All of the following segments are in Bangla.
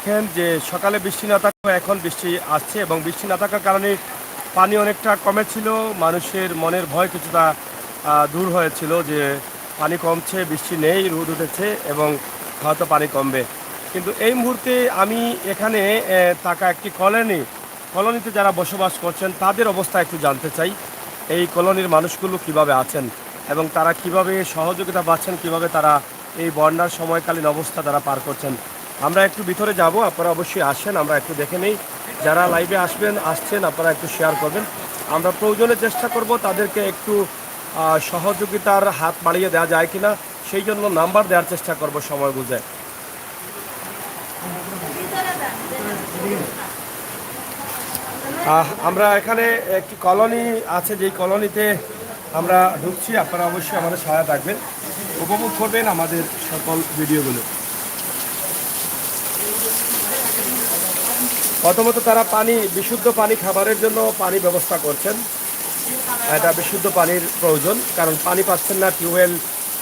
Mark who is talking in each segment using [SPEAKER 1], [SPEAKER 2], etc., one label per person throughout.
[SPEAKER 1] দেখেন যে সকালে বৃষ্টি না থাকলেও এখন বৃষ্টি আসছে এবং বৃষ্টি না থাকার কারণে পানি অনেকটা কমেছিল। মানুষের মনের ভয় কিছুটা দূর হয়েছিল যে পানি কমছে, বৃষ্টি নেই, রোদ উঠেছে এবং হয়তো পানি কমবে। কিন্তু এই মুহূর্তে আমি এখানে থাকা একটি কলোনিতে যারা বসবাস করছেন তাদের অবস্থা একটু জানতে চাই। এই কলোনির মানুষগুলো কিভাবে আছেন এবং তারা কিভাবে সহযোগিতা পাচ্ছেন, কিভাবে তারা এই বন্যার সময়কালীন অবস্থা তারা পার করছেন। আমরা একটু ভিতরে যাব, আপনারা অবশ্যই আসেন, আমরা একটু দেখে নেই। যারা লাইভে আসছেন আপনারা একটু শেয়ার করবেন। আমরা প্রয়োজনে চেষ্টা করব তাদেরকে একটু সহযোগিতার হাত বাড়িয়ে দেওয়া যায় কিনা সেই জন্য নাম্বার দেওয়ার চেষ্টা করব সময় বুঝে। আমরা এখানে একটি কলোনি আছে, যেই কলোনিতে আমরা ঢুকছি। আপনারা অবশ্যই আমাদের সহায়তা রাখবেন, উপভোগ করবেন আমাদের সকল ভিডিওগুলো। প্রথমত তারা বিশুদ্ধ পানি, খাবারের জন্য পানি ব্যবস্থা করছেন। এটা বিশুদ্ধ পানির প্রয়োজন, কারণ পানি পাচ্ছেন না, টিউবওয়েল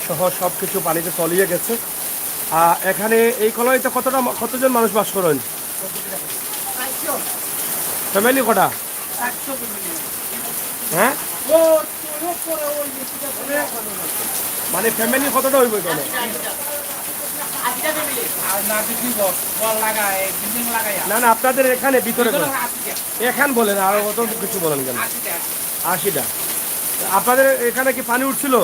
[SPEAKER 1] সহ সব কিছু পানিতে তলিয়ে গেছে। এখানে এই কলোনিতে কতজন মানুষ বাস করেন? ফ্যামিলি কটা? হ্যাঁ, মানে ফ্যামিলি কতটা হইব এখানে? না না, আপনাদের এখানে ভিতরে এখান বলেন, আর অত কিছু বলেন কেন? 80টা। আপনাদের এখানে কি পানি উঠছিল?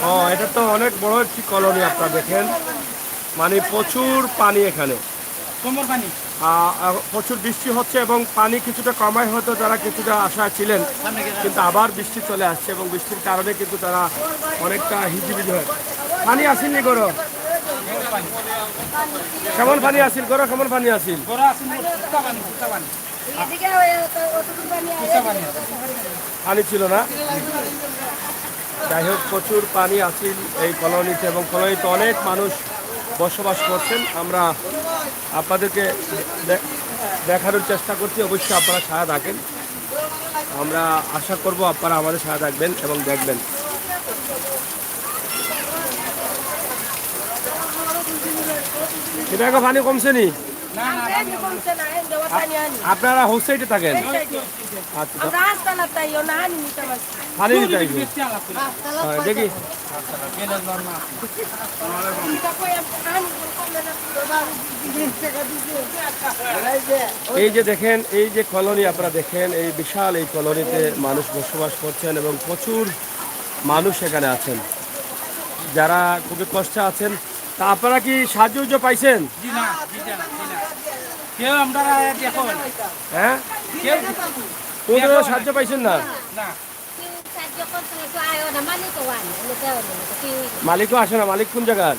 [SPEAKER 1] ও, এটা তো অনেক বড় একটি কলোনি। আপনারা দেখেন, মানে প্রচুর পানি এখানে, প্রচুর বৃষ্টি হচ্ছে এবং পানি কিছুটা কমায়, হয়তো তারা কিছুটা আশায় ছিলেন, কিন্তু আবার বৃষ্টি চলে আসছে এবং বৃষ্টির কারণে কিন্তু তারা অনেকটা হিজিবিজি হয়। পানি আসেনি গরো? কেমন পানি আসিল গরো? কেমন পানি আসিল? পানি ছিল না। যাই হোক, প্রচুর পানি আসিল এই কলোনিতে এবং কলোনিতে অনেক মানুষ বসবাস করছেন। আমরা আপনাদেরকে দেখানোর চেষ্টা করছি, অবশ্যই আপনারা সাহায্য রাখেন। আমরা আশা করব আপনারা আমাদের সাহায্য রাখবেন এবং দেখবেন। এটা পানি কমছে নি? আপনারা হোস সাইডে থাকেন? পানি দেখি এই যে দেখেন, এই যে কলোনি আপনারা দেখেন, এই বিশাল এই কলোনিতে মানুষ বসবাস করছেন এবং প্রচুর মানুষ এখানে আছেন যারা খুবই কষ্টে আছেন। তা আপনারা কি সাহায্য পাইছেন? হ্যাঁ, কোনো সাহায্য পাইছেন না? মালিকও আসে না? মালিক কোন জায়গার?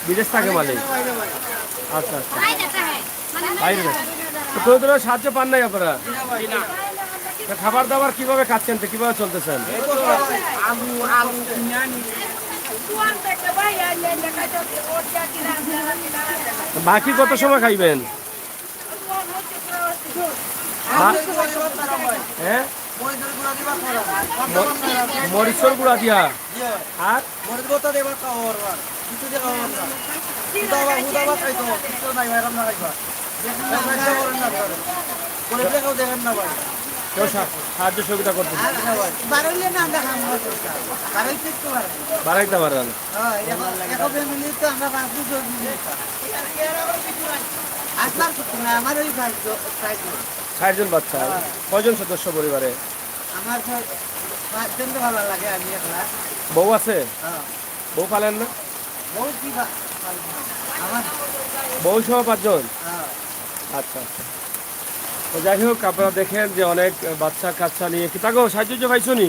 [SPEAKER 1] বিদেশ থাকে মালিক। আচ্ছা আচ্ছা, বাইরে। কোনো সাহায্য পান নাই আপনারা? খাবার দাবার কিভাবে খাচ্ছেন, কিভাবে চলতেছেন? বাকি কত সময় খাইবেন? হ্যাঁ, মরিচর গুঁড়া দিয়া আর সাহায্য সুবিধা করতে বাড়াইতে পারেন? 60 জন বাচ্চা। কয়জন সদস্য পরিবারে?
[SPEAKER 2] আমার 5 জন। ভালো লাগে, আমি একলা।
[SPEAKER 1] বউ আছে? বউ পালেন না? বউ সহ 5 জন? আচ্ছা আচ্ছা। তো যাই হোক, আপনারা দেখেন যে অনেক বাচ্চা কাচ্চা নিয়ে কি তাকেও সাহায্য পাইছো নি?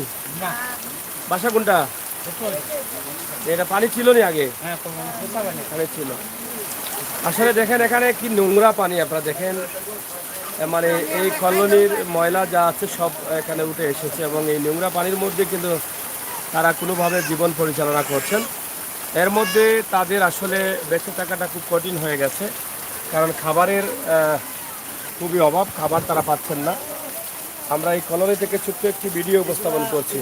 [SPEAKER 1] বাসা কোনটা? এটা পানি ছিল নি আগে? পানি ছিল। আসলে দেখেন এখানে কি নোংরা পানি। আপনারা দেখেন, মানে এই কলোনির ময়লা যা আছে সব এখানে উঠে এসেছে এবং এই নোংরা পানির মধ্যে কিন্তু তারা কোনোভাবে জীবন পরিচালনা করছেন। এর মধ্যে তাদের আসলে বেঁচে থাকাটা খুব কঠিন হয়ে গেছে, কারণ খাবারের খুবই অভাব, খাবার তারা পাচ্ছেন না। আমরা এই কলোনি থেকে ছোট্ট একটি ভিডিও উপস্থাপন করছি।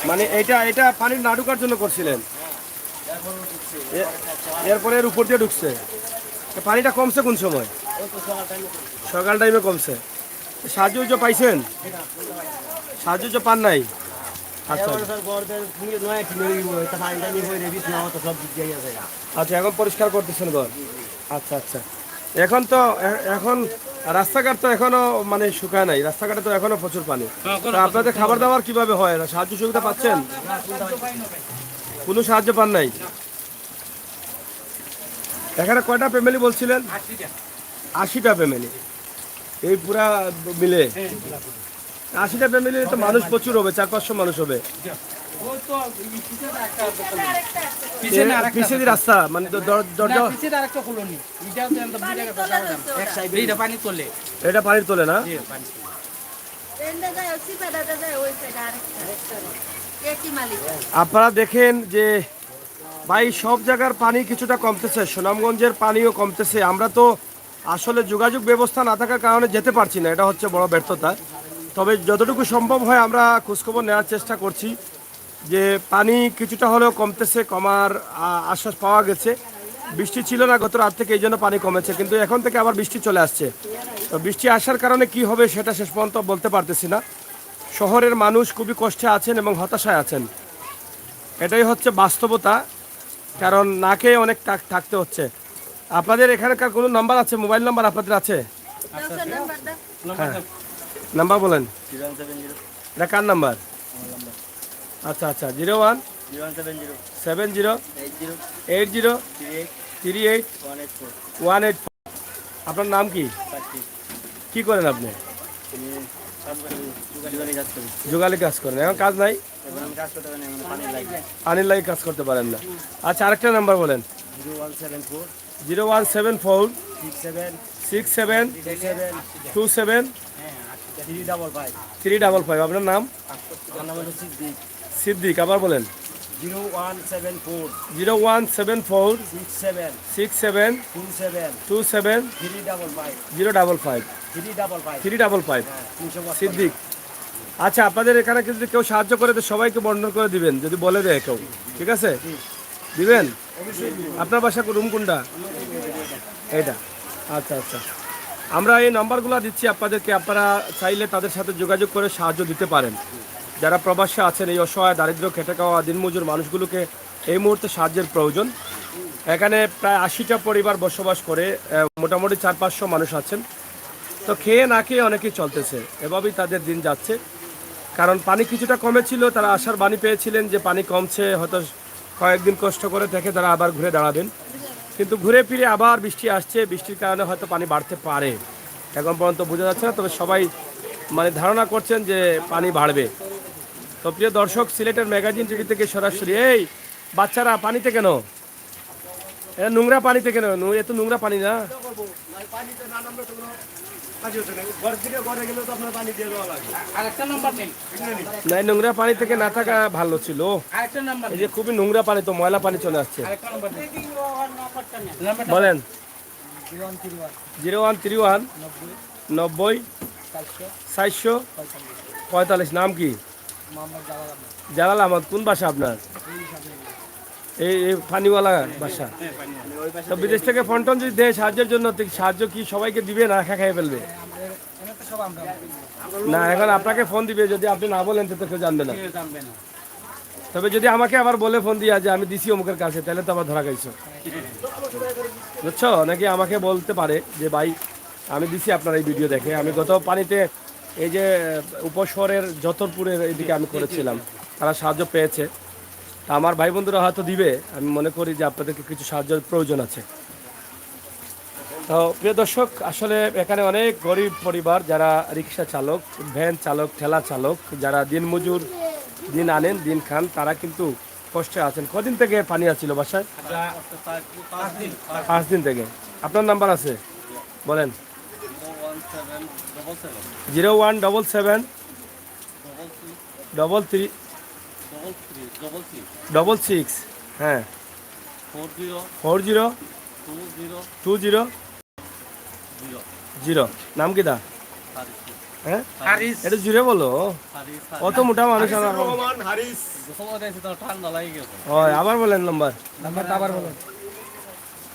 [SPEAKER 1] মানে এটা পানির না ঢোকার জন্য করছিলেন, এরপরে এর উপর দিয়ে ঢুকছে। পানিটা কমছে কোন সময়? সকাল টাইমে কমছে। সাহায্য পাইছেন? সাহায্য পান নাই? আচ্ছা আচ্ছা, এখন পরিষ্কার করতেছেন ঘর? আচ্ছা আচ্ছা। এখন তো এখন রাস্তাঘাট তো এখনো মানে শুকায় নাই, রাস্তাঘাটে তো এখনো প্রচুর পানি। তো আপনাদের খাবার দাবার কিভাবে হয়? সাহায্য সুবিধা পাচ্ছেন? কোনো সাহায্য পান নাই? এখানে কয়টা ফ্যামিলি বলছিলেন? 80টা ফ্যামিলি এই পুরা মিলে। 80টা ফ্যামিলি তো মানুষ প্রচুর হবে, 400-500 মানুষ হবে। পিছিয়ে রাস্তা মানে দরজা এটা পানির তোলে না? আপনারা দেখেন যে ভাই সব জায়গার পানি কিছুটা কমতেছে, সুনামগঞ্জের পানিও কমতেছে। আমরা তো আসলে যোগাযোগ ব্যবস্থা না থাকার কারণে যেতে পারছি না, এটা হচ্ছে বড় ব্যর্থতা। তবে যতটুকু সম্ভব হয় আমরা খোঁজখবর নেওয়ার চেষ্টা করছি যে পানি কিছুটা হলেও কমতেছে, কমার আশ্বাস পাওয়া গেছে। বৃষ্টি ছিল না গত রাত থেকে, এই জন্য পানি কমেছে, কিন্তু এখন থেকে আবার বৃষ্টি চলে আসছে। তো বৃষ্টি আসার কারণে কি হবে সেটা শেষ পর্যন্ত বলতে পারতেছি না। শহরের মানুষ খুবই কষ্টে আছেন এবং হতাশায় আছেন, এটাই হচ্ছে বাস্তবতা। কারণ না খেয়ে অনেক থাকতে হচ্ছে। আপনাদের এখানকার কোনো নাম্বার আছে? মোবাইল নাম্বার আপনাদের আছে? হ্যাঁ, নাম্বার বলেন। এটা কার নাম্বার? আচ্ছা আচ্ছা, 0170803838 আপনার নাম কি? কি করেন আপনি? যোগালি কাজ করেন। এখন কাজ নাই? পানির লাগে কাজ করতে পারেন না। আচ্ছা, আরেকটা নাম্বার বলেন। 01746727 আপনার নাম? সিদ্দিক। আবার বলেন। 01746727 সিদ্দিক। আচ্ছা, আপনাদের এখানে যদি কেউ সাহায্য করে তো সবাইকে বর্ণনা করে দিবেন, যদি বলে দেয় কেউ। ঠিক আছে, দিবেন? আপনার বাসা রুম কোনটা? এইটা। আচ্ছা আচ্ছা, আমরা এই নাম্বারগুলো দিচ্ছি আপনাদেরকে, আপনারা চাইলে তাদের সাথে যোগাযোগ করে সাহায্য দিতে পারেন। যারা প্রবাসে আছেন, এই অসহায় দারিদ্র খেটে খাওয়া দিনমজুর মানুষগুলোকে এই মুহূর্তে সাহায্যের প্রয়োজন। এখানে প্রায় 80টা পরিবার বসবাস করে, মোটামুটি 400-500 মানুষ আছেন। তো খেয়ে না খেয়ে অনেকেই চলতেছে, এভাবেই তাদের দিন যাচ্ছে। কারণ পানি কিছুটা কমেছিল, তারা আশার বাণী পেয়েছিলেন যে পানি কমছে, হয়তো কয়েকদিন কষ্ট করে থেকে তারা আবার ঘুরে দাঁড়াবেন। কিন্তু ঘুরে ফিরে আবার বৃষ্টি আসছে, বৃষ্টির কারণে হয়তো পানি বাড়তে পারে, এখন পর্যন্ত বোঝা যাচ্ছে না। তবে সবাই মানে ধারণা করছেন যে পানি বাড়বে। তো প্রিয় দর্শক, সিলেটের ম্যাগাজিন টিভি থেকে সরাসরি। এই বাচ্চারা পানিতে কেন? এটা নোংরা পানিতে কেন? এত নোংরা পানি না। না, নোংরা পানি থেকে না থাকা ভালো ছিল। এই যে খুবই নোংরা পানি, তো ময়লা পানি চলে আসছে। বলেন। 013190-445। নাম কি? জালাল আহমদ। কোন বাসা আপনার? এই পানিওয়ালা বাসা। তো বিদেশ থেকে ফোন টোন যদি দেয় সাহায্যের জন্য, সাহায্য কি সবাইকে দিবে না একা খেয়ে ফেলবে? না, এখন আপনাকে ফোন দিবে, যদি আপনি না বলেন তো কেউ জানবে না। তবে যদি আমাকে আবার বলে ফোন দিয়া যে আমি দিছি অমুকের কাছে, তাহলে তো আবার ধরা খাইছো, বুঝছো? নাকি আমাকে বলতে পারে যে ভাই আমি দিছি, আপনার এই ভিডিও দেখে। আমি গত পানিতে এই যে উপশহরের যতরপুরের এইদিকে আমি করেছিলাম, তারা সাহায্য পেয়েছে। তা আমার ভাই বন্ধুরা হয়তো দিবে, আমি মনে করি যে আপনাদেরকে কিছু সাহায্যের প্রয়োজন আছে। তো প্রিয় দর্শক, আসলে এখানে অনেক গরিব পরিবার, যারা রিক্সা চালক, ভ্যান চালক, ঠেলা চালক, যারা দিনমজুর, দিন আনেন দিন খান, তারা কিন্তু কষ্টে আছেন। কদিন থেকে পানি আসছিল বাসায়? 5 দিন থেকে। আপনার নাম্বার আছে? বলেন। 01773366 হ্যাঁ 402020। নাম কি দা? হ্যাঁ
[SPEAKER 2] হারিস
[SPEAKER 1] এটা জুড়ে বলো অত মোটা মানুষ আমার
[SPEAKER 2] রহমান হারিস
[SPEAKER 1] হয় আবার বলেন নাম্বার
[SPEAKER 2] নাম্বারটা আবার বলুন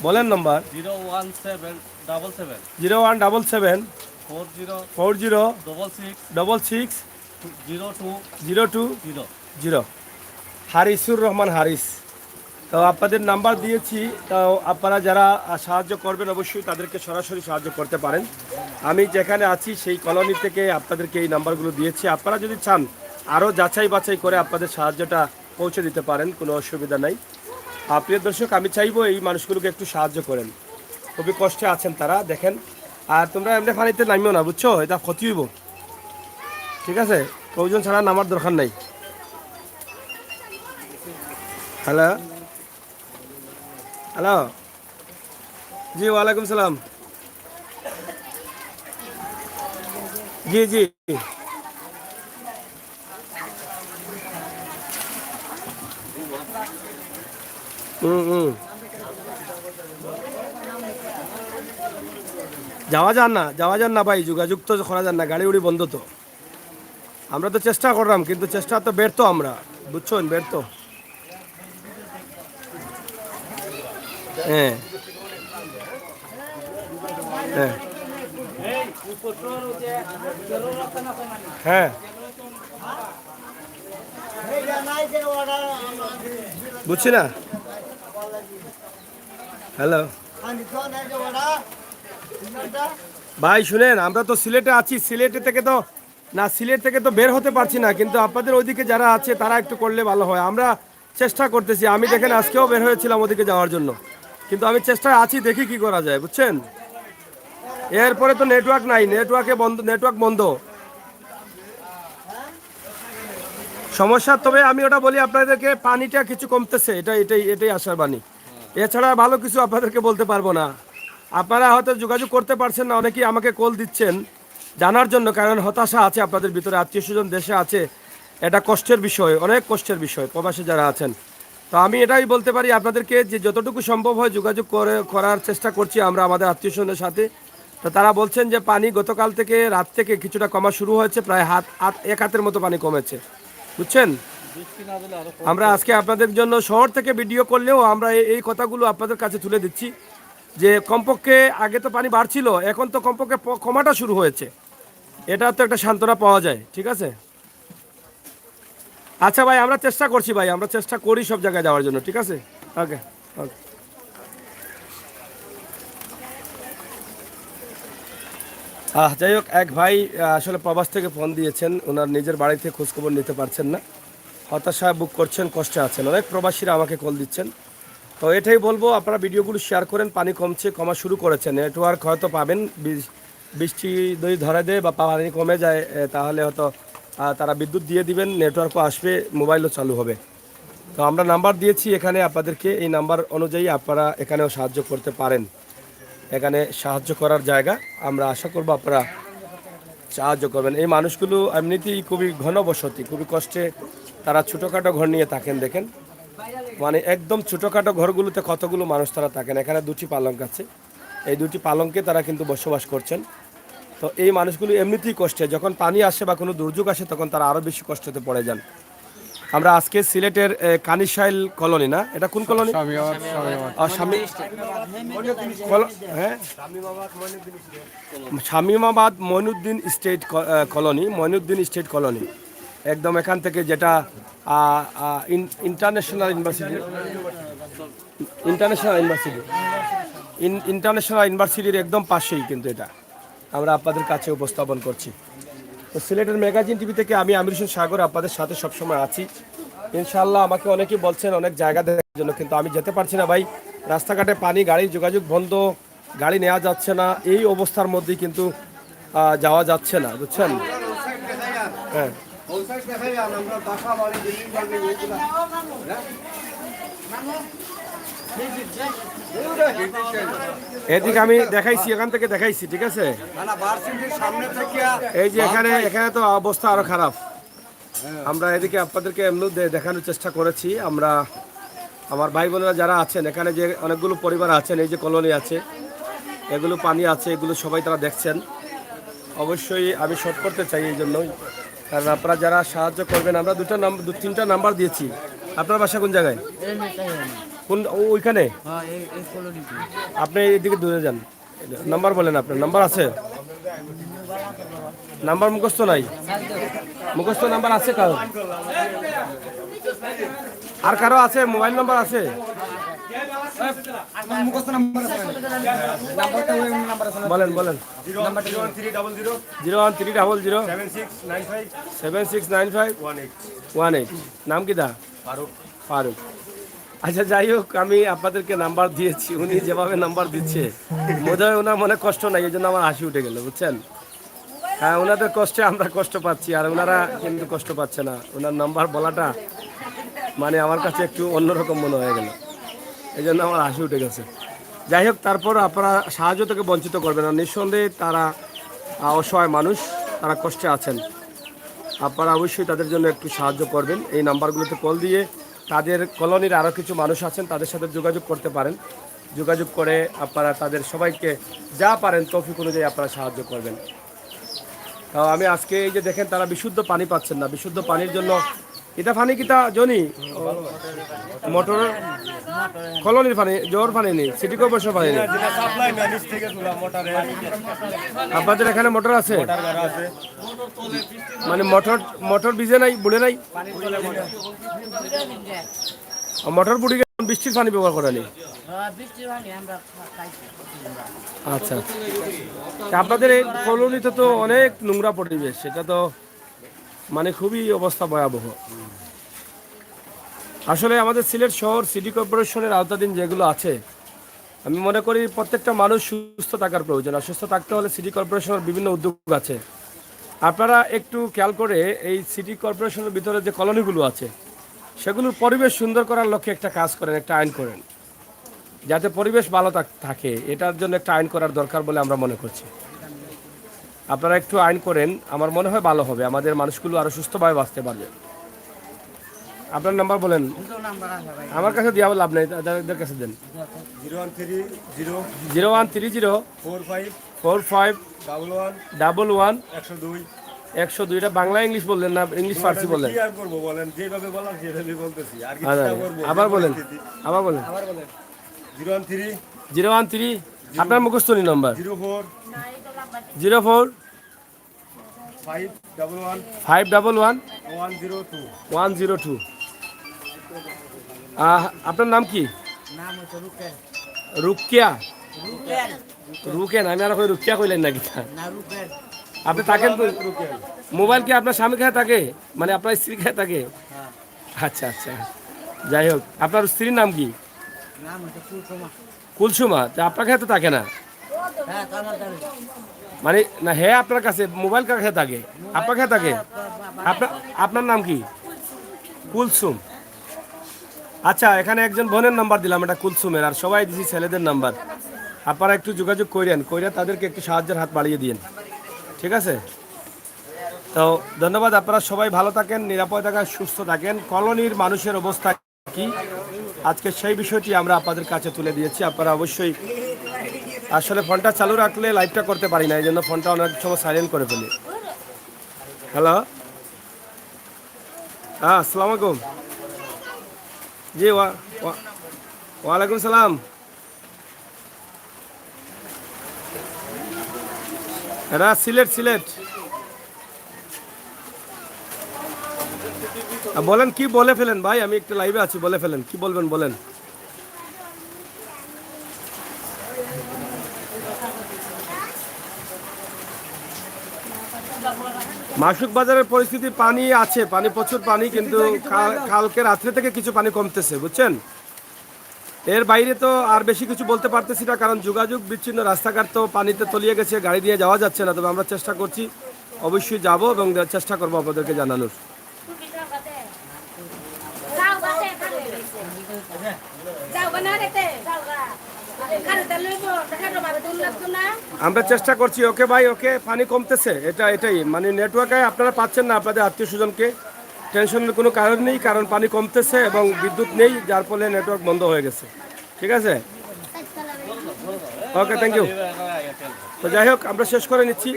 [SPEAKER 1] বলেন নাম্বার
[SPEAKER 3] 01777
[SPEAKER 1] 0177
[SPEAKER 3] 40
[SPEAKER 1] 40
[SPEAKER 3] 66
[SPEAKER 1] 66
[SPEAKER 3] 02
[SPEAKER 1] 02
[SPEAKER 3] 0
[SPEAKER 1] 0 হারিসুর রহমান হারিস। তো আপনাদের নাম্বার দিয়েছি, তো আপনারা যারা সাহায্য করবেন অবশ্যই তাদেরকে সরাসরি সাহায্য করতে পারেন। আমি যেখানে আছি সেই কলোনি থেকে আপনাদেরকে এই নাম্বারগুলো দিয়েছি। আপনারা যদি চান আরও যাচাই বাছাই করে আপনাদের সাহায্যটা পৌঁছে দিতে পারেন, কোনো অসুবিধা নাই। প্রিয় দর্শক, আমি চাইবো এই মানুষগুলোকে একটু সাহায্য করেন, খুবই কষ্টে আছেন তারা, দেখেন। আর তোমরা এমনি পানিতে নামিও না, বুঝছো, এটা ক্ষতি হইব, ঠিক আছে? প্রয়োজন ছাড়া নামার দরকার নাই। হ্যালো হ্যালো, জি ওয়ালাইকুম সালাম। জি জি হুম যাওয়া যান না ভাই, যোগাযোগ তো করা যান না, গাড়ি উড়ি বন্ধ তো। আমরা তো চেষ্টা করলাম, কিন্তু চেষ্টা তো ব্যর্থ আমরা, বুঝছেন, ব্যর্থ। হ্যাঁ হ্যাঁ হ্যাঁ বুঝছি না। হ্যালো ভাই শুনেন, আমরা তো সিলেটে আছি, সিলেটে থেকে তো না, সিলেট থেকে তো বের হতে পারছি না, কিন্তু আপনাদের ওইদিকে যারা আছে তারা একটু করলে ভালো হয়। আমরা চেষ্টা করতেছি, আমি দেখেন আজকেও বের হয়েছিলাম ওদিকে যাওয়ার জন্য, কিন্তু আমি চেষ্টায় আছি, দেখি কি করা যায়, বুঝছেন। এরপরে তো নেটওয়ার্ক নাই, নেটওয়ার্ক বন্ধ সমস্যা। তবে আমি ওটা বলি আপনাদেরকে, পানিটা কিছু কমতেছে, এটাই আশার বাণী। এছাড়া ভালো কিছু আপনাদেরকে বলতে পারবো না। আপনারা হয়তো যোগাযোগ করতে পারছেন না, অনেকেই আমাকে কল দিচ্ছেন জানার জন্য, কারণ হতাশা আছে আপনাদের ভিতরে, আত্মীয় স্বজন দেশে আছে, এটা কষ্টের বিষয়, অনেক কষ্টের বিষয় প্রবাসী যারা আছেন। তো আমি এটাই বলতে পারি আপনাদেরকে যে যতটুকু সম্ভব হয় যোগাযোগ করার চেষ্টা করছি আমরা আমাদের আত্মীয় স্বজনের সাথে। তো তারা বলছেন যে পানি গতকাল থেকে রাত থেকে কিছুটা কমা শুরু হয়েছে, প্রায় এক হাতের মতো পানি কমেছে, বুঝছেন। আমরা আজকে আপনাদের জন্য শহর থেকে ভিডিও করলেও আমরা এই কথাগুলো আপনাদের কাছে তুলে দিচ্ছি, যে কমপক্ষে আগে তো পানি বাড়ছিল, এখন তো কমপক্ষে কমাটা শুরু হয়েছে, এটা তো একটা সান্ত্বনা পাওয়া যায়, ঠিক আছে। আচ্ছা ভাই, আমরা চেষ্টা করছি ভাই, আমরা চেষ্টা করি সব জায়গায় যাওয়ার জন্য, ঠিক আছে। ওকে ওকে। যাই হোক, এক ভাই আসলে প্রবাস থেকে ফোন দিয়েছেন, ওনার নিজের বাড়িতে খোঁজখবর নিতে পারছেন না, হতাশা বুক করছেন, কষ্টে আছেন, অনেক প্রবাসীরা আমাকে কল দিচ্ছেন। তো এটাই বলবো, আপনারা ভিডিওগুলো শেয়ার করেন, পানি কমা শুরু করেছে, নেটওয়ার্ক হয়তো পাবেন, বৃষ্টি যদি ধরে দেয় বা পানি কমে যায় তাহলে হয়তো তারা বিদ্যুৎ দিয়ে দিবেন, নেটওয়ার্কও আসবে, মোবাইলও চালু হবে। তো আমরা নাম্বার দিয়েছি এখানে আপনাদেরকে, এই নাম্বার অনুযায়ী আপনারা এখানেও সাহায্য করতে পারেন, এখানে সাহায্য করার জায়গা। আমরা আশা করব আপনারা সাহায্য করবেন। এই মানুষগুলো এমনিতেই খুবই ঘনবসতি, খুবই কষ্টে, তারা ছোটোখাটো ঘর নিয়ে থাকেন, দেখেন, মানে একদম ছোটোখাটো ঘরগুলোতে কতগুলো মানুষ তারা থাকেন। এখানে 2টি পালঙ্ক আছে, এই 2টি পালঙ্কে তারা কিন্তু বসবাস করছেন। তো এই মানুষগুলো এমনিতেই কষ্টে, যখন পানি আসে বা কোনো দুর্যোগ আসে তখন তারা আরও বেশি কষ্টতে পড়ে যান। আমরা আজকে সিলেটের কানিশাইল কলোনি, না এটা কোন কলোনি? হ্যাঁ, শামীমাবাদ মইনুদ্দিন স্টেট কলোনি, একদম এখান থেকে, যেটা ইন্টারন্যাশনাল ইউনিভার্সিটির একদম পাশেই কিন্তু এটা আমরা আপনাদের কাছে উপস্থাপন করছি। তো সিলেটের ম্যাগাজিন টিভি থেকে আমি আমির হোসেন সাগর আপনাদের সাথে সবসময় আছি ইনশাআল্লাহ। আমাকে অনেকেই বলছেন অনেক জায়গা দেখার জন্য, কিন্তু আমি যেতে পারছি না ভাই, রাস্তাঘাটে পানি, গাড়ি যোগাযোগ বন্ধ, গাড়ি নেওয়া যাচ্ছে না, এই অবস্থার মধ্যেই কিন্তু যাওয়া যাচ্ছে না, বুঝছেন। হ্যাঁ, এদিকে আমি দেখাইছি, এখান থেকে দেখাইছি, ঠিক আছে। এই যে এখানে তো অবস্থা আরো খারাপ। আমরা এদিকে আপনাদেরকে এমনি দেখানোর চেষ্টা করেছি। আমরা আমার ভাই বোনেরা যারা আছেন এখানে, যে অনেকগুলো পরিবার আছেন, এই যে কলোনি আছে, এগুলো পানি আছে, এগুলো সবাই তারা দেখছেন। অবশ্যই আমি শর্ট করতে চাই এই জন্যই, কারণ আপনারা যারা সাহায্য করবেন, আমরা তিনটা নাম্বার দিয়েছি। আপনার বাসা কোন জায়গায়?
[SPEAKER 2] এই মেটাই হয় না।
[SPEAKER 1] কোন ওইখানে?
[SPEAKER 2] হ্যাঁ এই কলোনিতে।
[SPEAKER 1] আপনি এদিকে দূরে যান। নাম্বার বলেন, আপনার নাম্বার আছে? নাম্বার মুখস্থ নাই? মুখস্থ নাম্বার আছে কারো? আর কারো আছে মোবাইল নাম্বার আছে? বলেন বলেন। 01300769518। নাম কি দা? ফারুক। আচ্ছা যাই হোক, আমি আপনাদেরকে নাম্বার দিয়েছি, উনি যেভাবে নাম্বার দিচ্ছে বোধহয় ওনার মনে কষ্ট নাই, এই জন্য আমার হাসি উঠে গেল, বুঝছেন? হ্যাঁ, ওনাদের কষ্টে আমরা কষ্ট পাচ্ছি, আর ওনারা কিন্তু কষ্ট পাচ্ছে না। ওনার নাম্বার বলাটা মানে আমার কাছে একটু অন্যরকম মনে হয়ে গেল, এই জন্য আমার হাসি উঠে গেছে। যাই হোক, তারপর আপনারা সাহায্য থেকে বঞ্চিত করবেন না। নিঃসন্দেহে তারা অসহায় মানুষ, তারা কষ্টে আছেন। আপনারা অবশ্যই তাদের জন্য একটু সাহায্য করবেন। এই নাম্বারগুলোতে কল দিয়ে তাদের কলোনির আরও কিছু মানুষ আছেন, তাদের সাথে যোগাযোগ করতে পারেন। যোগাযোগ করে আপনারা তাদের সবাইকে যা পারেন তৌফিক অনুযায়ী আপনারা সাহায্য করবেন। তো আমি আজকে এই যে দেখেন, তারা বিশুদ্ধ পানি পাচ্ছেন না। বিশুদ্ধ পানির জন্য এটা পানি কিতা জনি মোটর কলোনির পানি, জোর পানি নেই, সিটি কর্পোরেশন পানি নেই। আপনাদের এখানে মোটর আছে? মানে মোটর ভিজে নাই, বুড়ে নাই? মোটর বুড়ি গেলে বৃষ্টির পানি ব্যবহার করা নেই? আচ্ছা আচ্ছা। আপনাদের এই কলোনিতে তো অনেক নোংরা পরিবেশ, সেটা তো মানে খুবই অবস্থা ভয়াবহ। আসলে আমাদের সিলেট শহর সিটি কর্পোরেশনের আওতাধীন যেগুলো আছে, আমি মনে করি প্রত্যেকটা মানুষ সুস্থ থাকার প্রয়োজন। আর সুস্থ থাকতে হলে সিটি কর্পোরেশনের বিভিন্ন উদ্যোগ আছে। আপনারা একটু খেয়াল করে এই সিটি কর্পোরেশনের ভিতরে যে কলোনিগুলো আছে সেগুলোর পরিবেশ সুন্দর করার লক্ষ্যে একটা কাজ করেন, একটা আইন করেন, যাতে পরিবেশ ভালো থাকে। এটার জন্য একটা আইন করার দরকার বলে আমরা মনে করছি। আপনারা একটু আইন করেন, আমার মনে হয় ভালো হবে, আমাদের মানুষগুলো আরও সুস্থভাবে বাঁচতে পারবে। আপনার নাম্বার বলেন। আমার কাছে দেওয়া লাভ নেই, তাদের কাছে দেন। 013045111 এটা বাংলা ইংলিশ বললেন না, ইংলিশ ফার্সি বললেন? আবার বলেন, আবার বলেন। 013 আপনার মুখস্থ নি নাম্বার? 045111 আপনার নাম কি? রুকিয়া? রুকেন? আমি আর রুকিয়া কইলেন নাকি? আপনি থাকেন তো? মোবাইল কি আপনার স্বামী খেয়ে থাকে, মানে আপনার স্ত্রী খেয়ে থাকে? আচ্ছা আচ্ছা। যাই হোক, আপনার স্ত্রীর নাম কি? কুলসুমা। তা আপনার কাছে তো থাকে না, মানে না? হ্যাঁ, আপনার কাছে মোবাইল কার কাছে থাকে? আপনার কাছে থাকে? আপনার নাম কি? কুলসুম। আচ্ছা, এখানে একজন বোনের নাম্বার দিলাম, এটা কুলসুমের, আর সবাই দিছি ছেলেদের নাম্বার। আপনারা একটু যোগাযোগ করেন, তাদেরকে একটু সাহায্যের হাত বাড়িয়ে দিন, ঠিক আছে? তো ধন্যবাদ। আপনারা সবাই ভালো থাকেন, নিরাপদ থাকেন, সুস্থ থাকেন। কলোনির মানুষের অবস্থা কি আজকে সেই বিষয়টি আমরা আপনাদের কাছে তুলে দিয়েছি। আপনারা অবশ্যই, আসলে ফোনটা চালু রাখলে লাইভটা করতে পারি না, এই জন্য ফোনটা অনেক সময় সাইলেন্ট করে ফেলি। হ্যালো, হ্যাঁ, আসসালামু আলাইকুম। জি, ওয়ালাইকুম সালাম। এটা সিলেট। বলেন, কি বলে ফেলেন ভাই, আমি একটু লাইভে আছি, বলে ফেলেন, কি বলবেন বলেন। মাসুক বাজারের পরিস্থিতি, পানি আছে, পানি প্রচুর পানি, কিন্তু কালকে রাত্রে থেকে কিছু পানি কমতেছে, বুঝছেন? এর বাইরে তো আর বেশি কিছু বলতে পারতেছি না, কারণ যোগাযোগ বিচ্ছিন্ন, রাস্তাঘাট তো পানিতে তলিয়ে গেছে, গাড়ি দিয়ে যাওয়া যাচ্ছে না। তবে আমরা চেষ্টা করছি, অবশ্যই যাব এবং চেষ্টা করবো আপনাদেরকে জানানোর। আমরা চেষ্টা করছি। ওকে ভাই, ওকে, পানি কমতেছে, এটাই মানে নেটওয়ার্কে আপনারা পাচ্ছেন না আপনাদের আত্মীয় স্বজনকে, টেনশনের কোনো কারণ নেই, কারণ পানি কমতেছে এবং বিদ্যুৎ নেই, যার ফলে নেটওয়ার্ক বন্ধ হয়ে গেছে, ঠিক আছে? ওকে, থ্যাংক ইউ। তো যাই হোক, আমরা শেষ করে নিচ্ছি।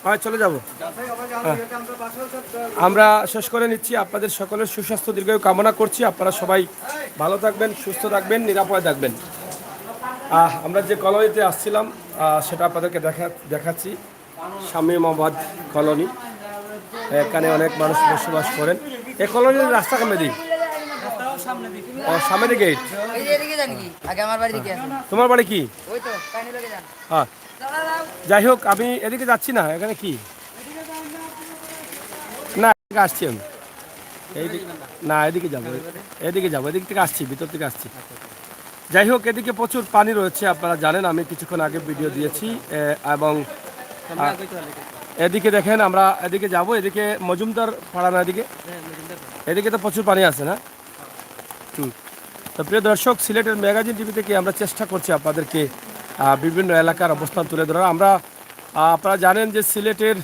[SPEAKER 1] হয় চলে যাব। আমরা শেষ করে নিচ্ছি। আপনাদের সকলের সুস্বাস্থ্য দীর্ঘায়ু কামনা করছি। আপনারা সবাই ভালো থাকবেন, সুস্থ থাকবেন, নিরাপদে থাকবেন। আমরা যে কলোনিতে আসছিলাম সেটা আপনাদেরকে দেখাচ্ছি। শামীমাবাদ কলোনি, এখানে অনেক মানুষ বসবাস করেন। এই কলোনির রাস্তা কেমন দিক? সামনে গেট। তোমার বাড়ি কি? হ্যাঁ, যাই হোক, আমি এদিকে যাচ্ছি না। এখানে কি না, এদিকে আসছি আমি। এইদিকে না, এদিকে যাবো, এদিকে যাবো, এদিক থেকে আসছি, ভিতর থেকে আসছি। যাই হোক, এদিকে প্রচুর পানি রয়েছে, আপনারা জানেন। আমি কিছুক্ষণ আগে ভিডিও দিয়েছি। এবং এদিকে দেখেন, আমরা এদিকে যাব। এদিকে মজুমদার পাড়া না, এদিকে তো প্রচুর পানি আছে না? তো প্রিয় দর্শক, সিলেটের ম্যাগাজিন টিভি থেকে আমরা চেষ্টা করছি আপনাদেরকে বিভিন্ন এলাকার অবস্থান তুলে ধরার। আপনারা জানেন যে সিলেটের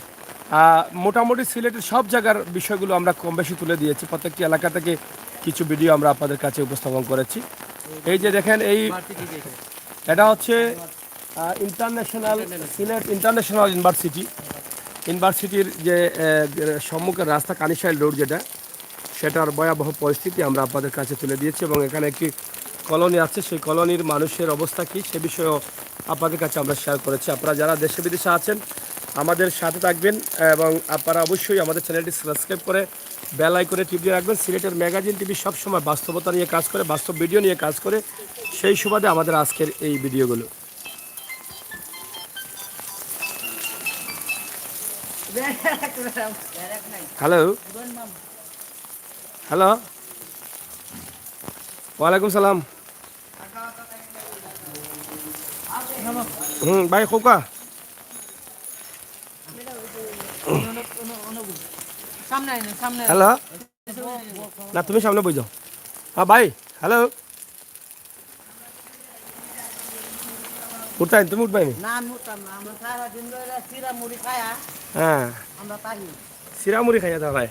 [SPEAKER 1] মোটামুটি সিলেটের সব জায়গার বিষয়গুলো আমরা কম বেশি তুলে দিয়েছি। প্রত্যেকটি এলাকা থেকে কিছু ভিডিও আমরা আপনাদের কাছে উপস্থাপন করেছি। এই যে দেখেন, এটা হচ্ছে ইন্টারন্যাশনাল সিলেট ইন্টারন্যাশনাল ইউনিভার্সিটির যে সম্মুখের রাস্তা কানিশাইল রোড, সেটার ভয়াবহ পরিস্থিতি আমরা আপনাদের কাছে তুলে দিয়েছি। এবং এখানে একটি কলোনি আছে, সেই কলোনির মানুষের অবস্থা কী সে বিষয়েও আপনাদের কাছে আমরা শেয়ার করেছি। আপনারা যারা দেশে বিদেশে আছেন আমাদের সাথে থাকবেন, এবং আপনারা অবশ্যই আমাদের চ্যানেলটি সাবস্ক্রাইব করে বেল আইকনে টিপ দিয়ে রাখবেন। সিলেটের ম্যাগাজিন টিভি সবসময় বাস্তবতা নিয়ে কাজ করে, বাস্তব ভিডিও নিয়ে কাজ করে। সেই সুবাদে আমাদের আজকের এই ভিডিওগুলো। হ্যালো হ্যালো, ওয়ালাইকুম সালাম। ভাই খোকা, হ্যালো, না তুমি সামনে বই যাও। হ্যাঁ ভাই, হ্যালো, উঠতাই তুমি উঠবাই? হ্যাঁ, সিরা মুড়ি খাইয়া দাও ভাই।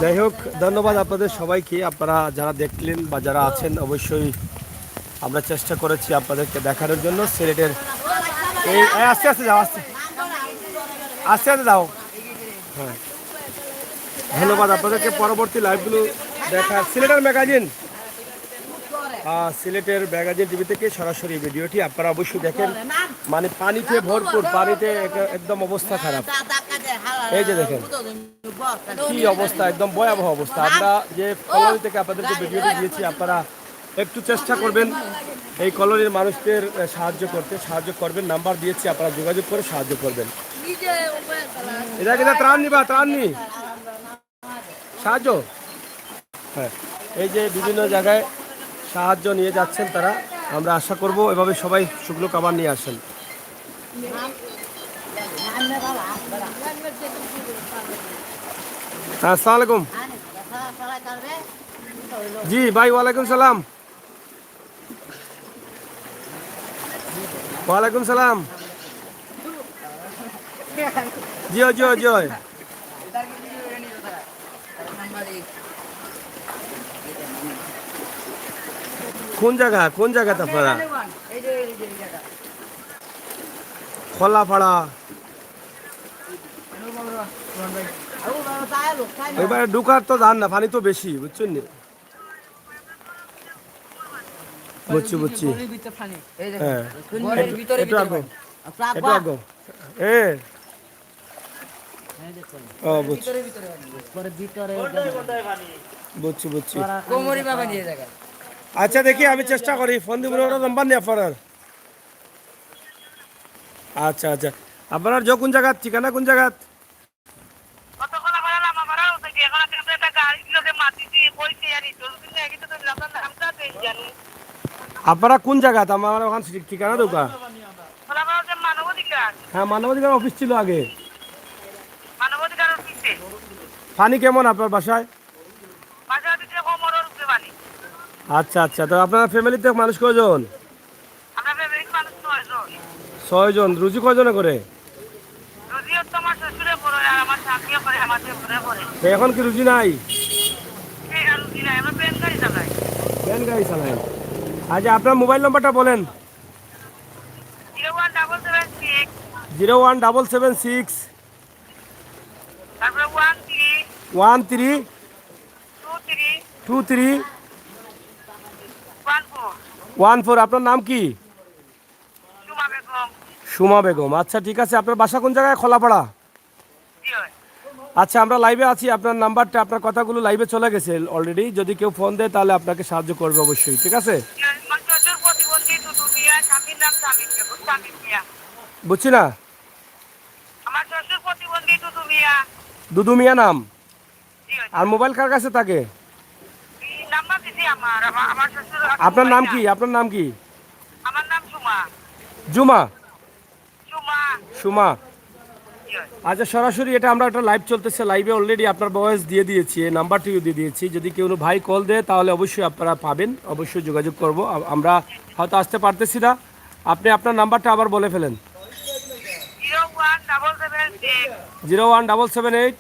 [SPEAKER 1] যাই হোক, ধন্যবাদ আপনাদের সবাইকে। আপনারা যারা দেখলেন বা যারা আছেন, অবশ্যই আমরা চেষ্টা করেছি আপনাদেরকে দেখানোর জন্য সিলেটের এই আস্তে আস্তে যাও, আস্তে আস্তে আস্তে যাও। হ্যাঁ, ধন্যবাদ আপনাদেরকে। পরবর্তী লাইভগুলো দেখার সিলেটের ম্যাগাজিন টিভি থেকে সরাসরি ভিডিওটি আপনারা অবশ্যই দেখেন। মানে পানিতে ভরপুর, পানিতে একদম অবস্থা খারাপ। এই যে দেখেন কি অবস্থা, একদম ভয়াবহ অবস্থা। আমরা যে কলোনি থেকে আপনাদেরকে ভিডিওটি দিয়েছি, আপনারা একটু চেষ্টা করবেন এই কলোনির মানুষদের সাহায্য করবেন। নাম্বার দিয়েছি, আপনারা যোগাযোগ করে সাহায্য করবেন। এটা কিনা ত্রাণ নিবা, ত্রাণ নি সাহায্য। হ্যাঁ, এই যে বিভিন্ন জায়গায় সাহায্য নিয়ে যাচ্ছেন তারা। আমরা আশা করব এভাবে সবাই শুকনো খাবার নিয়ে আসেন। আসসালামু আলাইকুম। জি ভাই, ওয়ালাইকুম সালাম। ওয়ালাইকুম সালাম। জিও জিও জিও। কোন জায়গাতে আপনারা? খোলাপাড়া। এবারে ঢুকার তো ধান না, পানি তো বেশি, বুঝছেন নি? বুঝছি। হ্যাঁ, একটু আগে বুঝছি। আচ্ছা, দেখি আমি চেষ্টা করি ফোন দিব নাম্বার নিয়ে আপনার। আচ্ছা, আপনার কোন জায়গা, ঠিকানা কোন জায়গা? আপনারা কোন জায়গা? আমার ওখান ঠিকানা দোকান। হ্যাঁ, মানবাধিকার অফিস ছিল আগে। পানি কেমন আপনার বাসায়? আচ্ছা, তো আপনার ফ্যামিলিতে মানুষ কয়জন? 6 জন। রুজি কয়জনে করে? এখন কি রুজি নাই? ভ্যান গাড়ি চালায়। আচ্ছা, আপনার মোবাইল নাম্বারটা বলেন। 01776
[SPEAKER 4] তারপরে
[SPEAKER 1] 13 23 14। আপনার নাম কি? সুমা বেগম। আচ্ছা ঠিক আছে, আপনার বাসা কোন জায়গায়? খোলাপাড়া। আচ্ছা আমরা লাইভে আছি, আপনার নাম্বারটা, আপনার কথাগুলো লাইভে চলে গেছে অলরেডি। যদি কেউ ফোন দেয় তাহলে আপনাকে সাহায্য করবে অবশ্যই, ঠিক আছে? বুঝছি না।
[SPEAKER 4] আমার শ্বশুর প্রতিবন্ধী দুদু মিয়া।
[SPEAKER 1] দুদু মিয়া নাম। আর মোবাইল কার কাছে থাকে?
[SPEAKER 4] নাম্বার দিছি আমার শ্বশুর।
[SPEAKER 1] আপনার নাম কি? আপনার নাম কি?
[SPEAKER 4] আমার নাম সুমা।
[SPEAKER 1] জুমা।
[SPEAKER 4] সুমা।
[SPEAKER 1] সুমা। আচ্ছা সরাসরি এটা আমরা একটা লাইভ চলতেছে, লাইভে অলরেডি আপনার ভয়েস দিয়ে দিয়েছি, এই নাম্বারটিও দিয়ে দিয়েছি। যদি কেউ ভাই কল দেয় তাহলে অবশ্যই আপনারা পাবেন, অবশ্যই যোগাযোগ করব। আমরা হয়তো আসতে পারতেছি না, আপনি আপনার নাম্বারটা আবার বলে ফেলেন।
[SPEAKER 4] 01776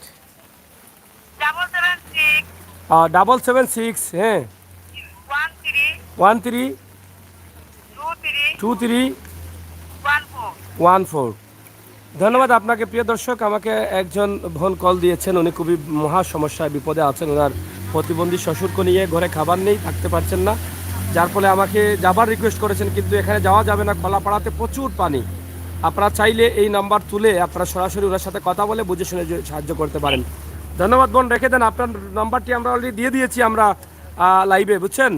[SPEAKER 1] 01778 হ্যাঁ 13 23 14। ধন্যবাদ আপনাকে প্রিয় দর্শক। আমাকে একজন বোন কল দিয়েছেন, উনি খুবই মহা সমস্যায় বিপদে আছেন। ওনার প্রতিবন্ধী শ্বশুরকে নিয়ে ঘরে খাবার নেই, থাকতে পারছেন না, যার ফলে আমাকে যাবার রিকোয়েস্ট করেছেন, কিন্তু এখানে যাওয়া যাবে না, খোলাপাড়াতে প্রচুর পানি। আপনারা চাইলে এই নাম্বার তুলে আপনারা সরাসরি ওনার সাথে কথা বলে বুঝে শুনে সাহায্য করতে পারেন। ধন্যবাদ বোন, রেখে দেন। আপনার নাম্বারটি আমরা অলরেডি দিয়ে দিয়েছি আমরা লাইভে, বুঝছেন?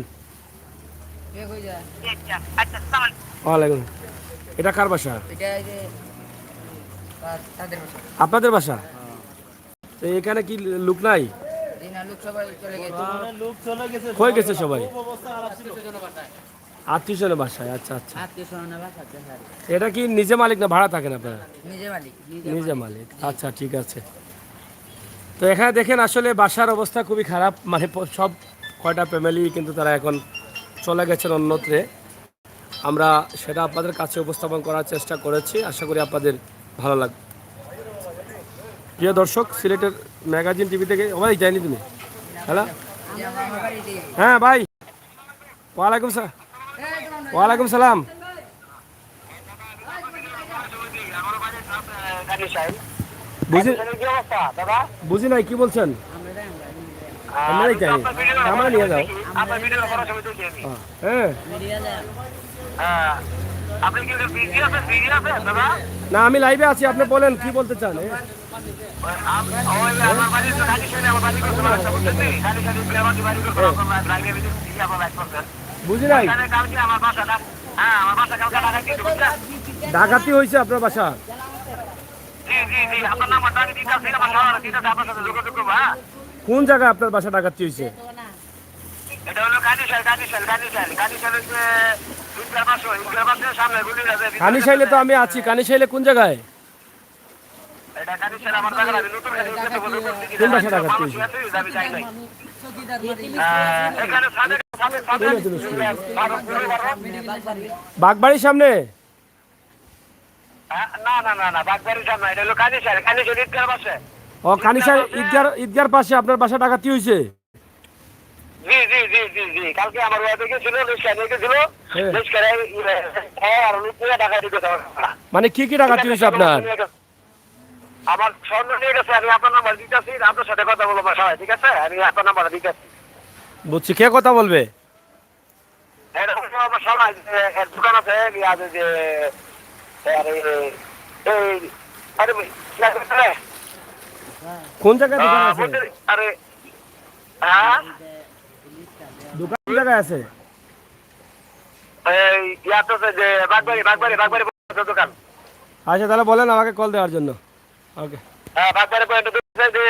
[SPEAKER 1] ওয়ালাইকুম। এটা কার বাসা? আপনাদের বাসা? তো এখানে কি লোক নাই? কই গেছে সবাই? আত্মীয়জনের বাসায়। আচ্ছা আচ্ছা। এটা কি নিজে মালিক না ভাড়া থাকেন আপনারা? নিজে মালিক। আচ্ছা ঠিক আছে। তো এখানে দেখেন আসলে বাসার অবস্থা খুবই খারাপ, মানে সব কয়টা ফ্যামিলি কিন্তু তারা এখন চলে গেছেন অন্যত্রে। আমরা সেটা আপনাদের কাছে উপস্থাপন করার চেষ্টা করেছি, আশা করি আপনাদের ভালো লাগবে। প্রিয় দর্শক, সিলেটের ম্যাগাজিন টিভি থেকে ভাই যায়নি তুমি? হ্যালো হ্যাঁ ভাই, ওয়ালাইকুম সালাম। ওয়ালাইকুম সালাম। বুঝি নাই, কি বলছেন? আমরাই যাই, আমরা নিয়ে যাও। হ্যাঁ না, আমি লাইভে আছি, আপনি বলেন কি বলতে চান। বুঝি নাই, ডাকাতি হয়েছে আপনার বাসা? কোন জায়গায় আপনার বাসা ডাকাতি হয়েছে? কানিশাইলে তো আমি আছি। কানিশাইলে কোন জায়গায়? কোন বাসা ডাকাতি হয়েছে? বাগবাড়ির সামনে? ও কানিশাই ঈদগার পাশে আপনার বাসা ডাকাতি হয়েছে?
[SPEAKER 4] কালকে আমার ছিল।
[SPEAKER 1] মানে কি কি ডাকাতি হয়েছে আপনার?
[SPEAKER 4] আমার স্বর্ণ নিয়ে গেছে, আমি আপনার নাম্বার দিতেছি, আপনার সাথে কথা বলবো সবাই, ঠিক আছে? আমি আপনার নাম্বার দিতেছি।
[SPEAKER 1] বুঝছি, কে কথা বলবে?
[SPEAKER 4] আমার সবাই দোকান আছে যে
[SPEAKER 1] কোন জায়গায় দোকান আছে?
[SPEAKER 4] আরে হ্যাঁ,
[SPEAKER 1] দোকান কোন জায়গায় আছে?
[SPEAKER 4] এই ইয়াতে যে বাগবাড়ি দোকান।
[SPEAKER 1] আচ্ছা তাহলে বলেন আমাকে কল দেওয়ার জন্য। ওকে।
[SPEAKER 4] হ্যাঁ বাগবাড়ি পয়েন্ট যে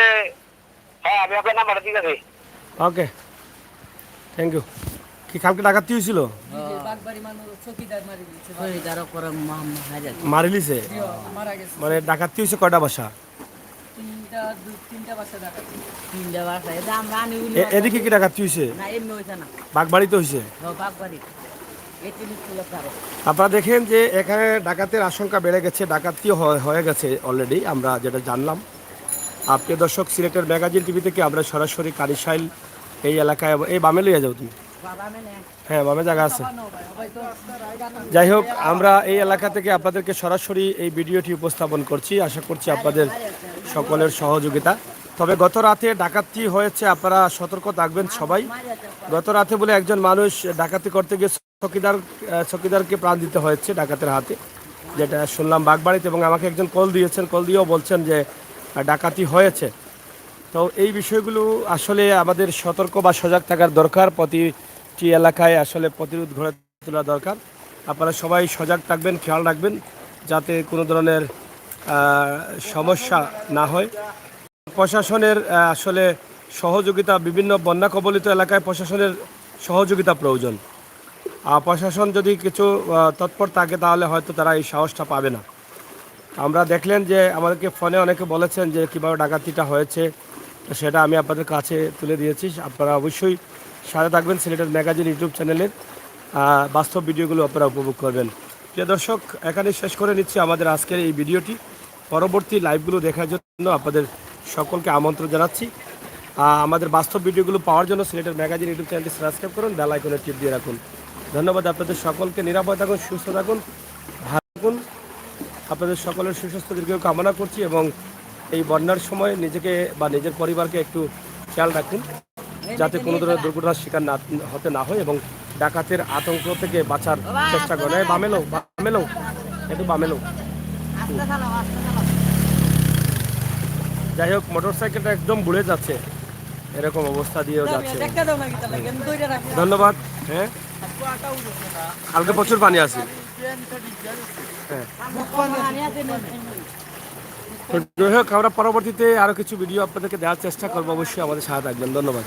[SPEAKER 4] হ্যাঁ, আমি আপনার নাম্বারটা ঠিক আছে।
[SPEAKER 1] ওকে, থ্যাংক ইউ। কি কালকে ডাকাতি হয়েছিল? মারিলিছে? মানে ডাকাতি হয়েছে কয়টা বাসা? এদিকে কি ডাকাতি হয়েছে? বাগবাড়িতে হয়েছে? আপনারা দেখেন যে এখানে ডাকাতের আশঙ্কা বেড়ে গেছে, ডাকাতিও হয়ে গেছে অলরেডি, আমরা যেটা জানলাম। প্রিয় দর্শক, সিলেটের ম্যাগাজিন টিভি থেকে আমরা সরাসরি কানিশাইল এই এলাকায়, এই বামে লইয়া যাও তুমি।
[SPEAKER 2] বাবা মেনে
[SPEAKER 1] হ্যাঁ বামে জায়গা আছে।
[SPEAKER 2] হয়তো
[SPEAKER 1] যাই হোক, আমরা এই এলাকা থেকে আপনাদেরকে সরাসরি এই ভিডিওটি উপস্থাপন করছি। আশা করছি আপনাদের সকলের সহযোগিতা। তবে গত রাতে ডাকাতি হয়েছে, আপনারা সতর্ক থাকবেন সবাই। গত রাতে বলে একজন মানুষ ডাকাতি করতে গিয়ে চকিদারকে প্রাণ দিতে হয়েছে ডাকাতের হাতে, যেটা শুনলাম বাগবাড়িতে। এবং আমাকে একজন কল দিয়েছেন, কল দিয়েও বলছেন যে ডাকাতি হয়েছে। তো এই বিষয়গুলো আসলে আমাদের সতর্ক বা সজাগ থাকার দরকার। প্রতিটি এলাকায় আসলে প্রতিরোধ গড়ে তোলা দরকার। আপনারা সবাই সজাগ থাকবেন, খেয়াল রাখবেন যাতে কোনো ধরনের সমস্যা না হয়। প্রশাসনের আসলে সহযোগিতা, বিভিন্ন বন্যা কবলিত এলাকায় প্রশাসনের সহযোগিতা প্রয়োজন। আর প্রশাসন যদি কিছু তৎপর থাকে তাহলে হয়তো তারা এই সাহসটা পাবে না। আমরা দেখলেন যে আমাদেরকে ফোনে অনেকে বলেছেন যে কীভাবে ডাকাতিটা হয়েছে, তো সেটা আমি আপনাদের কাছে তুলে দিয়েছি। আপনারা অবশ্যই সাথে থাকবেন সিলেটের ম্যাগাজিন ইউটিউব চ্যানেলের বাস্তব ভিডিওগুলো আপনারা উপভোগ করবেন। প্রিয় দর্শক, এখানে শেষ করে নিচ্ছি আমাদের আজকের এই ভিডিওটি। পরবর্তী লাইভগুলো দেখার জন্য আপনাদের সকলকে আমন্ত্রণ জানাচ্ছি। আমাদের বাস্তব ভিডিওগুলো পাওয়ার জন্য সিলেটের ম্যাগাজিন ইউটিউব চ্যানেলটি সাবস্ক্রাইব করুন, বেল আইকনে টিপ দিয়ে রাখুন। ধন্যবাদ আপনাদের সকলকে। নিরাপদ থাকুন, সুস্থ থাকুন, ভালো থাকুন। আপনাদের সকলের সুস্বাস্থ্য দীর্ঘায়ু কামনা করছি এবং এই বন্যার সময় নিজেকে বা নিজের পরিবারকে একটু খেয়াল রাখুন যাতে কোনো ধরনের দুর্ঘটনার শিকার না হতে না হয় এবং ডাকাতের আতঙ্ক থেকে বাঁচার চেষ্টা করেন। বামেলো বামেলো একটু বামেলো।
[SPEAKER 2] আস্তে চালাও, আস্তে চালাও।
[SPEAKER 1] যাই হোক, মোটরসাইকেলটা একদম বুড়ে যাচ্ছে, এরকম অবস্থা দিয়েও যাচ্ছে।
[SPEAKER 2] দেখতে দাও না কি তাহলে কেন দইরা রাখি
[SPEAKER 1] ধন্যবাদ। হ্যাঁ, কালকে প্রচুর পানি আছে। হ্যাঁ, তো যাই হোক, আমরা পরবর্তীতে আরও কিছু ভিডিও আপনাদেরকে দেওয়ার চেষ্টা করবো। অবশ্যই আমাদের সাথে থাকবেন। ধন্যবাদ।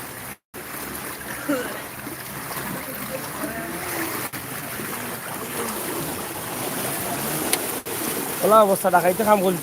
[SPEAKER 1] ওলা অবস্থা ডাকাইতে কাম করছি।